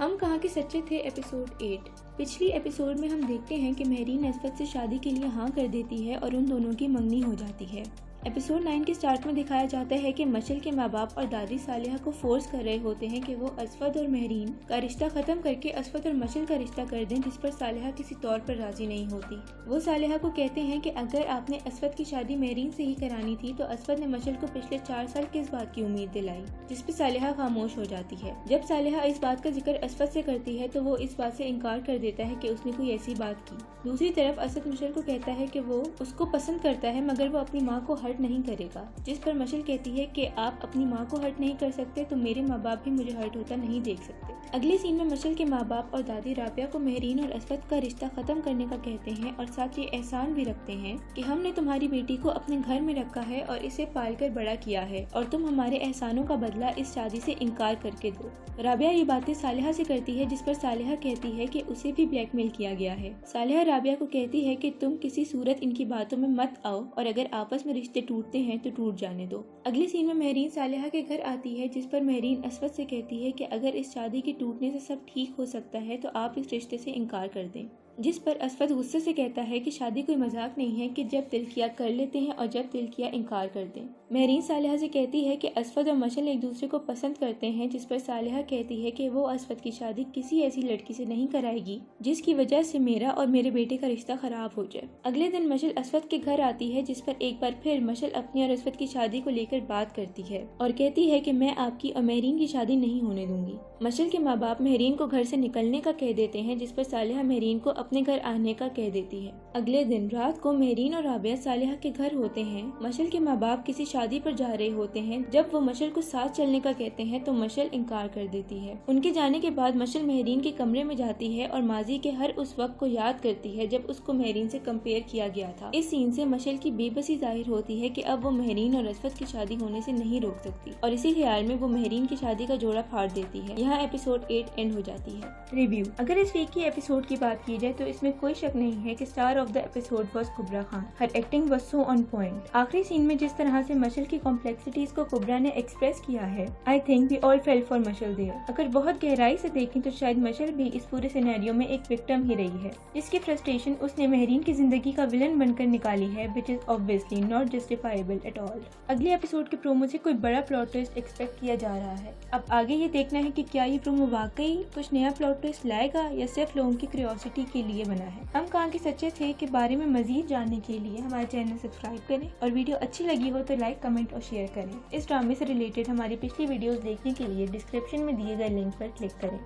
ہم کہاں کے سچے تھے ایپیسوڈ 8۔ پچھلی ایپیسوڈ میں ہم دیکھتے ہیں کہ مہرین اسفت سے شادی کے لیے ہاں کر دیتی ہے اور ان دونوں کی منگنی ہو جاتی ہے۔ ایپیسوڈ 9 کے سٹارٹ میں دکھایا جاتا ہے کہ مشل کے ماں باپ اور دادی صالحہ کو فورس کر رہے ہوتے ہیں کہ وہ اسفت اور مہرین کا رشتہ ختم کر کے اسفت اور مشل کا رشتہ کر دیں، جس پر صالحہ کسی طور پر راضی نہیں ہوتی۔ وہ صالحہ کو کہتے ہیں کہ اگر آپ نے اسفت کی شادی مہرین سے ہی کرانی تھی تو اسفت نے مشل کو پچھلے 4 سال کس بات کی امید دلائی، جس پہ صالحہ خاموش ہو جاتی ہے۔ جب صالحہ اس بات کا ذکر اسفت سے کرتی ہے تو وہ اس بات سے انکار کر دیتا ہے کہ اس نے کوئی ایسی بات کی۔ دوسری طرف اسد مشل کو کہتا ہے کہ وہ اس کو پسند کرتا ہے مگر وہ اپنی ماں کو ہرٹ نہیں کرے گا، جس پر مشل کہتی ہے کہ آپ اپنی ماں کو ہرٹ نہیں کر سکتے تو میرے ماں باپ بھی مجھے ہرٹ ہوتا نہیں دیکھ سکتے۔ اگلی سین میں مشل کے ماں باپ اور دادی رابعہ کو مہرین اور اسفت کا رشتہ ختم کرنے کا کہتے ہیں اور ساتھ یہ احسان بھی رکھتے ہیں کہ ہم نے تمہاری بیٹی کو اپنے گھر میں رکھا ہے اور اسے پال کر بڑا کیا ہے اور تم ہمارے احسانوں کا بدلہ اس شادی سے انکار کر کے دو۔ رابعہ یہ باتیں صالحہ سے کرتی ہے، جس پر صالحہ کہتی ہے کہ اسے بھی بلیک میل کیا گیا ہے۔ صالحہ رابعہ کو کہتی ہے کہ تم کسی صورت ان کی باتوں میں مت آؤ اور اگر آپس میں رشتے ٹوٹتے ہیں تو ٹوٹ جانے دو۔ اگلی سین میں مہرین صالحہ کے گھر آتی ہے، جس پر مہرین اسفت سے کہتی ہے کہ اگر اس شادی کے ٹوٹنے سے سب ٹھیک ہو سکتا ہے تو آپ اس رشتے سے انکار کر دیں، جس پر اسفت غصے سے کہتا ہے کہ شادی کوئی مذاق نہیں ہے کہ جب دل کیا کر لیتے ہیں اور جب دل کیا انکار کر دیں۔ مہرین صالحہ سے کہتی ہے کہ اسفت اور مشل ایک دوسرے کو پسند کرتے ہیں، جس پر صالحہ کہتی ہے کہ وہ اسفت کی شادی کسی ایسی لڑکی سے نہیں کرائے گی جس کی وجہ سے میرا اور میرے بیٹے کا رشتہ خراب ہو جائے۔ اگلے دن مشل اسفت کے گھر آتی ہے، جس پر ایک بار پھر مشل اپنی اور اسفت کی شادی کو لے کر بات کرتی ہے اور کہتی ہے کہ میں آپ کی اور مہرین کی شادی نہیں ہونے دوں گی۔ مشل کے ماں باپ مہرین کو گھر سے نکلنے کا کہہ دیتے ہیں، جس پر صالحہ مہرین کو اپنے گھر آنے کا کہہ دیتی ہے۔ اگلے دن رات کو مہرین اور رابعہ صالحہ کے گھر ہوتے ہیں۔ مشل کے ماں باپ کسی شادی پر جا رہے ہوتے ہیں۔ جب وہ مشل کو ساتھ چلنے کا کہتے ہیں تو مشل انکار کر دیتی ہے۔ ان کے جانے کے بعد مشل مہرین کے کمرے میں جاتی ہے اور ماضی کے ہر اس وقت کو یاد کرتی ہے جب اس کو مہرین سے کمپیئر کیا گیا تھا۔ اس سین سے مشل کی بے بسی ظاہر ہوتی ہے کہ اب وہ مہرین اور اسفت کی شادی ہونے سے نہیں روک سکتی اور اسی خیال میں وہ مہرین کی شادی کا جوڑا پھاڑ دیتی ہے۔ یہاں ایپیسوڈ 8 اینڈ ہو جاتی ہے۔ ریویو: اگر اس ویک کی ایپیسوڈ کی بات کی جائے تو اس میں کوئی شک نہیں ہے کہ star of the episode was Kubra Khan. ہر acting was so on point. آخری سین میں جس طرح سے مشل کی کمپلیکسٹیز کو کبرا نے ایکسپریس کیا ہے، I think we all feel for Mishal there. اگر بہت گہرائی سے دیکھیں تو شاید مشل بھی اس پورے سینیریو میں ایک وکٹم ہی رہی ہے، جس کی فرسٹریشن اس نے مہرین کی زندگی کا ولن بن کر نکالی ہے، which is obviously not justifiable at all۔ اگلی ایپیسوڈ کے پرومو سے کوئی بڑا پلاٹ ٹویسٹ ایکسپیکٹ کیا جا رہا ہے۔ اب آگے یہ دیکھنا ہے کہ کیا یہ پرومو واقعی کچھ نیا پلاٹ ٹویسٹ لائے گا یا صرف لوگوں کی کیوریوسٹی کے لیے بنا ہے۔ ہم کہاں کے سچے تھے کے بارے میں مزید جاننے کے لیے ہمارے چینل سبسکرائب کریں اور ویڈیو اچھی لگی ہو تو لائک، کمنٹ اور شیئر کریں۔ اس ڈرامے سے ریلیٹڈ ہماری پچھلی ویڈیوز دیکھنے کے لیے ڈسکرپشن میں دیے گئے لنک پر کلک کریں۔